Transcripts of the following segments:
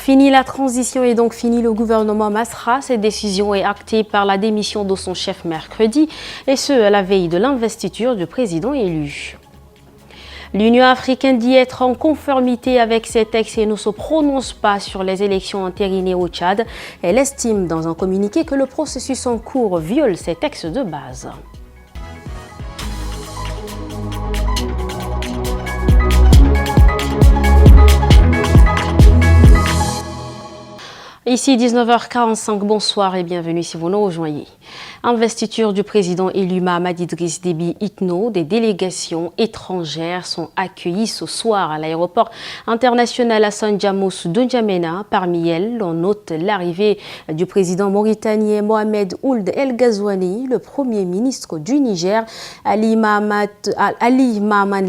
Fini la transition et donc fini le gouvernement Masra. Cette décision est actée par la démission de son chef mercredi, et ce à la veille de l'investiture du président élu. L'Union africaine dit être en conformité avec ces textes et ne se prononce pas sur les élections entérinées au Tchad. Elle estime dans un communiqué que le processus en cours viole ces textes de base. Ici 19h45, bonsoir et bienvenue si vous nous rejoignez. Investiture du président élu Mahamat Idriss Déby Itno, des délégations étrangères sont accueillies ce soir à l'aéroport international Hassan Diamous de N'Djamena. Parmi elles, on note l'arrivée du président mauritanien Mohamed Ould El Ghazouani, le premier ministre du Niger, Ali Mahaman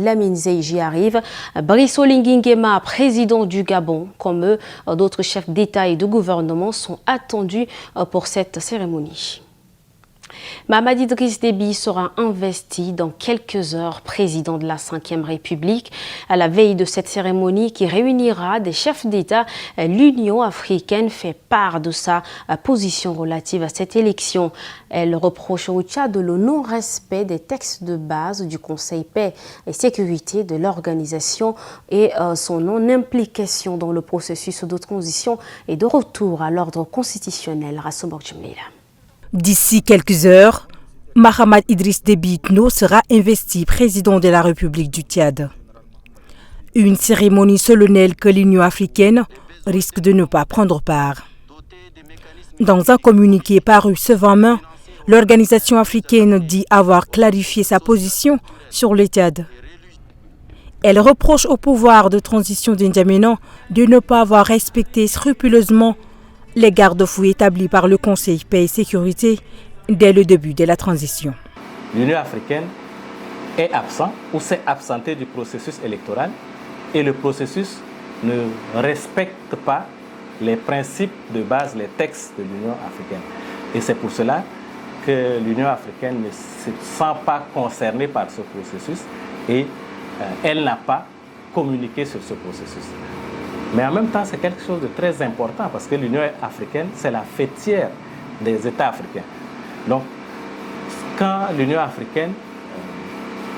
Lamine Zeiji arrive, Brice Oligui Nguema, président du Gabon, comme eux, d'autres chefs d'État et de gouvernement sont attendus pour cette cérémonie. Mahamat Idriss Déby sera investi dans quelques heures président de la Ve République. À la veille de cette cérémonie qui réunira des chefs d'État, l'Union africaine fait part de sa position relative à cette élection. Elle reproche au Tchad le non-respect des textes de base du Conseil paix et sécurité de l'organisation et son non-implication dans le processus de transition et de retour à l'ordre constitutionnel. D'ici quelques heures, Mahamat Idriss Déby Itno sera investi président de la République du Tchad. Une cérémonie solennelle que l'Union africaine risque de ne pas prendre part. Dans un communiqué paru ce 20 mai, l'organisation africaine dit avoir clarifié sa position sur le Tchad. Elle reproche au pouvoir de transition de N'Djamena de ne pas avoir respecté scrupuleusement les garde-fous établis par le Conseil paix et sécurité dès le début de la transition. L'Union africaine est absente ou s'est absentée du processus électoral et le processus ne respecte pas les principes de base, les textes de l'Union africaine. Et c'est pour cela que l'Union africaine ne se sent pas concernée par ce processus et elle n'a pas communiqué sur ce processus. Mais en même temps, c'est quelque chose de très important parce que l'Union africaine, c'est la fêtière des États africains. Donc, quand l'Union africaine,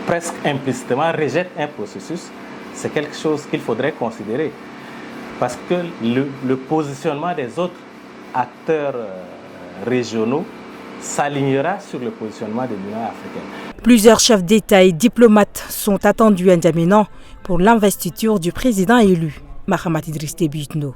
presque implicitement, rejette un processus, c'est quelque chose qu'il faudrait considérer. Parce que le positionnement des autres acteurs régionaux s'alignera sur le positionnement de l'Union africaine. Plusieurs chefs d'État et diplomates sont attendus à N'Djamena pour l'investiture du président élu, Mahamat Idriss Déby Itno.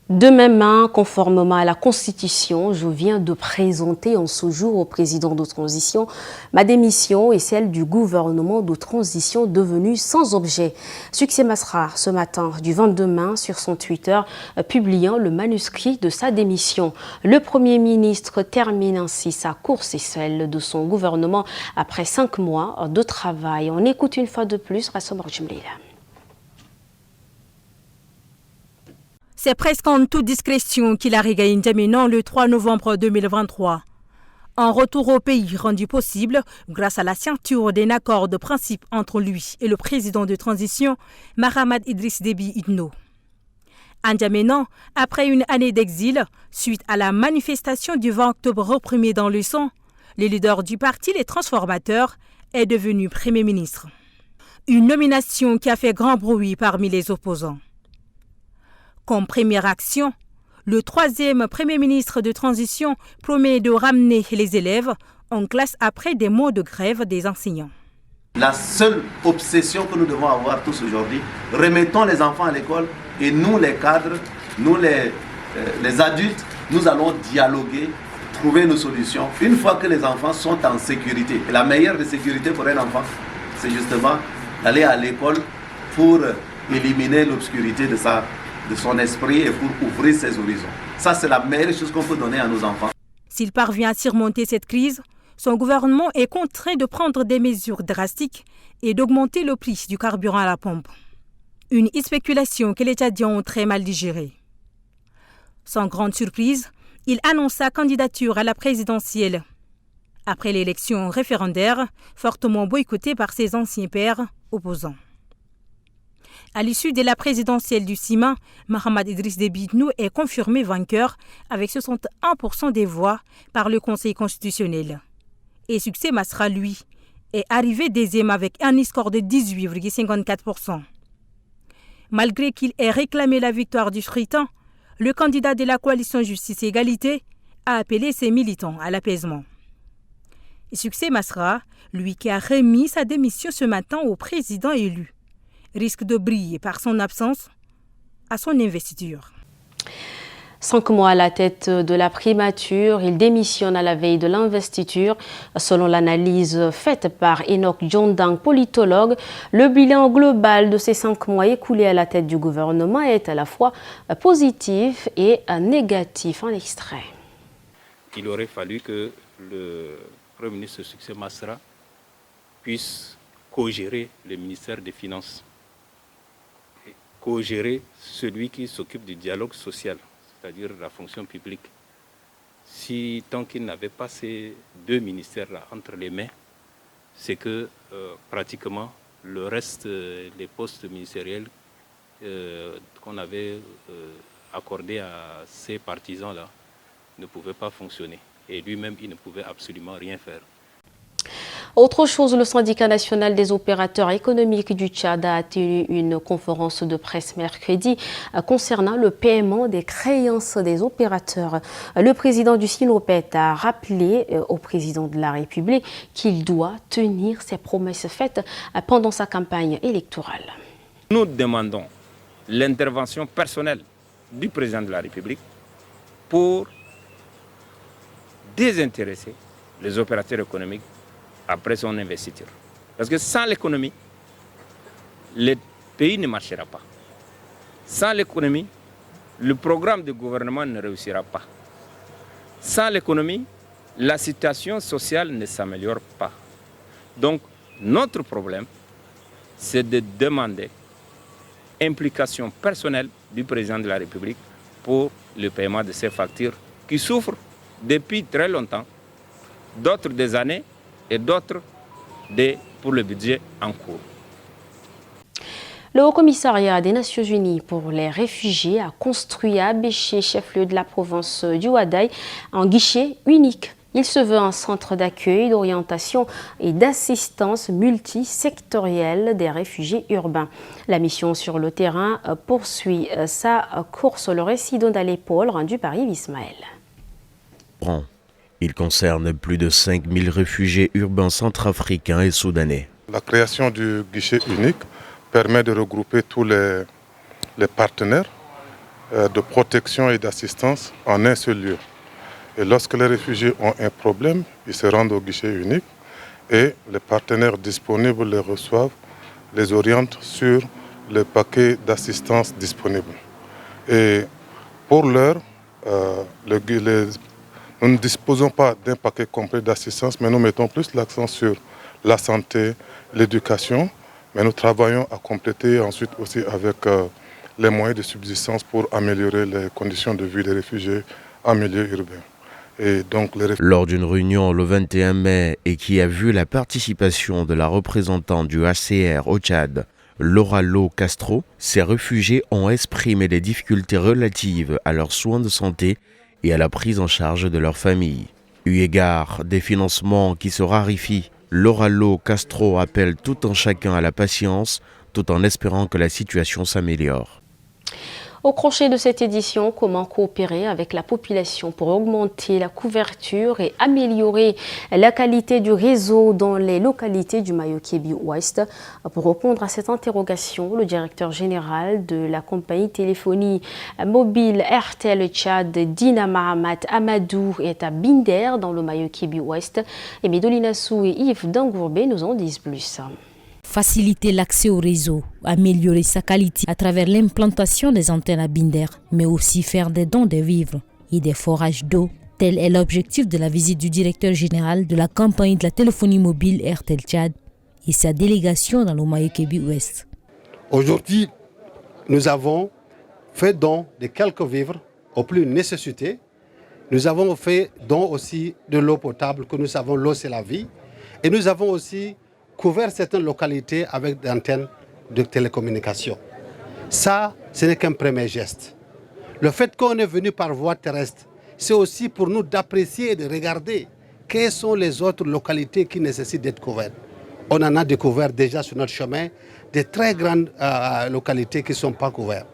De même main, conformément à la Constitution, je viens de présenter en ce jour au président de transition ma démission et celle du gouvernement de transition devenu sans objet. Succès Masra ce matin du 22 mai sur son Twitter publiant le manuscrit de sa démission. Le Premier ministre termine ainsi sa course et celle de son gouvernement après 5 mois de travail. On écoute une fois de plus Rassom Arjumlila. C'est presque en toute discrétion qu'il a regagné N'Djamena le 3 novembre 2023. Un retour au pays rendu possible grâce à la signature d'un accord de principe entre lui et le président de transition, Mahamat Idriss Déby Itno. À N'Djamena, après une année d'exil, suite à la manifestation du 20 octobre reprimée dans le sang, le leader du parti Les Transformateurs est devenu Premier ministre. Une nomination qui a fait grand bruit parmi les opposants. Comme première action, le 3e Premier ministre de transition promet de ramener les élèves en classe après des mois de grève des enseignants. La seule obsession que nous devons avoir tous aujourd'hui, remettons les enfants à l'école et nous les cadres, nous les adultes, nous allons dialoguer, trouver nos solutions. Une fois que les enfants sont en sécurité, et la meilleure des sécurités pour un enfant, c'est justement d'aller à l'école pour éliminer l'obscurité de son esprit et pour ouvrir ses horizons. Ça, c'est la meilleure chose qu'on peut donner à nos enfants. S'il parvient à surmonter cette crise, son gouvernement est contraint de prendre des mesures drastiques et d'augmenter le prix du carburant à la pompe. Une spéculation que les Tchadiens ont très mal digérée. Sans grande surprise, il annonce sa candidature à la présidentielle. Après l'élection référendaire, fortement boycottée par ses anciens pairs opposants. À l'issue de la présidentielle du CIMA, Mahamat Idriss Déby Itno est confirmé vainqueur avec 61% des voix par le Conseil constitutionnel. Et Succès Masra, lui, est arrivé deuxième avec un score de 18,54%. Malgré qu'il ait réclamé la victoire du scrutin, le candidat de la coalition Justice et Égalité a appelé ses militants à l'apaisement. Et Succès Masra, lui qui a remis sa démission ce matin au président élu, risque de briller par son absence à son investiture. 5 mois à la tête de la primature, il démissionne à la veille de l'investiture. Selon l'analyse faite par Enoch Djondang, politologue, le bilan global de ces 5 mois écoulés à la tête du gouvernement est à la fois positif et négatif. En extrait. Il aurait fallu que le Premier ministre Succès Masra puisse co-gérer le ministère des Finances, co-gérer celui qui s'occupe du dialogue social, c'est-à-dire la fonction publique. Si tant qu'il n'avait pas ces deux ministères-là entre les mains, c'est que pratiquement le reste des postes ministériels qu'on avait accordés à ces partisans-là ne pouvaient pas fonctionner. Et lui-même, il ne pouvait absolument rien faire. Autre chose, le syndicat national des opérateurs économiques du Tchad a tenu une conférence de presse mercredi concernant le paiement des créances des opérateurs. Le président du Sinopet a rappelé au président de la République qu'il doit tenir ses promesses faites pendant sa campagne électorale. Nous demandons l'intervention personnelle du président de la République pour désintéresser les opérateurs économiques après son investiture. Parce que sans l'économie, le pays ne marchera pas. Sans l'économie, le programme de gouvernement ne réussira pas. Sans l'économie, la situation sociale ne s'améliore pas. Donc, notre problème, c'est de demander implication personnelle du président de la République pour le paiement de ces factures qui souffrent depuis très longtemps, d'autres des années et d'autres pour le budget en cours. Le Haut-Commissariat des Nations Unies pour les réfugiés a construit à Abéché, chef-lieu de la province du Ouaddaï, un guichet unique. Il se veut un centre d'accueil, d'orientation et d'assistance multisectorielle des réfugiés urbains. La mission sur le terrain poursuit sa course. Le récit d'Ondalé Paul, rendu par Yves Ismaël. Il concerne plus de 5000 réfugiés urbains centrafricains et soudanais. La création du guichet unique permet de regrouper tous les partenaires de protection et d'assistance en un seul lieu. Et lorsque les réfugiés ont un problème, ils se rendent au guichet unique et les partenaires disponibles les reçoivent, les orientent sur le paquet d'assistance disponible. Et pour l'heure, nous ne disposons pas d'un paquet complet d'assistance, mais nous mettons plus l'accent sur la santé, l'éducation, mais nous travaillons à compléter ensuite aussi avec les moyens de subsistance pour améliorer les conditions de vie des réfugiés en milieu urbain. Et donc, lors d'une réunion le 21 mai et qui a vu la participation de la représentante du HCR au Tchad, Laura Lo Castro, ces réfugiés ont exprimé les difficultés relatives à leurs soins de santé et à la prise en charge de leur famille. Eu égard des financements qui se raréfient, Laura Lo Castro appelle tout un chacun à la patience, tout en espérant que la situation s'améliore. Au crochet de cette édition, comment coopérer avec la population pour augmenter la couverture et améliorer la qualité du réseau dans les localités du Mayo-Kébi-Ouest. Pour répondre à cette interrogation, le directeur général de la compagnie téléphonie mobile Airtel Tchad, Dina Mahamat Amadou, est à Binder dans le Mayo-Kébi-Ouest. Et Médolina Sou et Yves Dangourbé nous en disent plus. Faciliter l'accès au réseau, améliorer sa qualité à travers l'implantation des antennes à Binder, mais aussi faire des dons de vivres et des forages d'eau. Tel est l'objectif de la visite du directeur général de la compagnie de la téléphonie mobile Airtel Tchad et sa délégation dans le Mayo-Kébi-Ouest. Aujourd'hui, nous avons fait don de quelques vivres aux plus nécessités. Nous avons fait don aussi de l'eau potable, que nous savons l'eau c'est la vie. Et nous avons aussi couvert certaines localités avec des antennes de télécommunications. Ça, ce n'est qu'un premier geste. Le fait qu'on est venu par voie terrestre, c'est aussi pour nous d'apprécier et de regarder quelles sont les autres localités qui nécessitent d'être couvertes. On en a découvert déjà sur notre chemin des très grandes localités qui ne sont pas couvertes.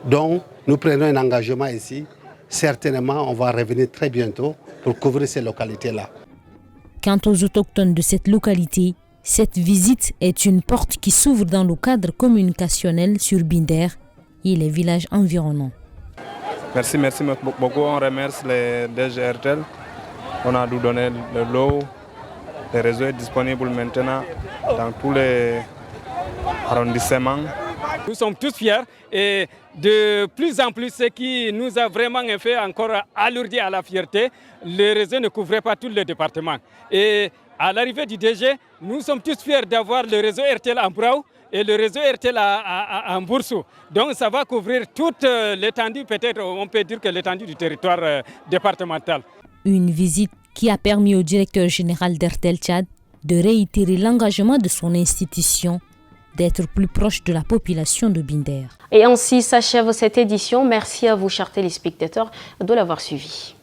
Donc, nous prenons un engagement ici. Certainement, on va revenir très bientôt pour couvrir ces localités-là. Quant aux autochtones de cette localité, cette visite est une porte qui s'ouvre dans le cadre communicationnel sur Binder et les villages environnants. Merci beaucoup. On remercie les DGRTL. On a nous donné de l'eau. Le réseau est disponible maintenant dans tous les arrondissements. Nous sommes tous fiers et de plus en plus, ce qui nous a vraiment fait encore alourdir à la fierté, le réseau ne couvrait pas tout le département. Et à l'arrivée du DG, nous sommes tous fiers d'avoir le réseau RTL en Brau et le réseau RTL en Boursou. Donc ça va couvrir toute l'étendue, peut-être on peut dire que l'étendue du territoire départemental. Une visite qui a permis au directeur général d'RTL Tchad de réitérer l'engagement de son institution d'être plus proche de la population de Binder. Et ainsi s'achève cette édition. Merci à vous, chers téléspectateurs, de l'avoir suivi.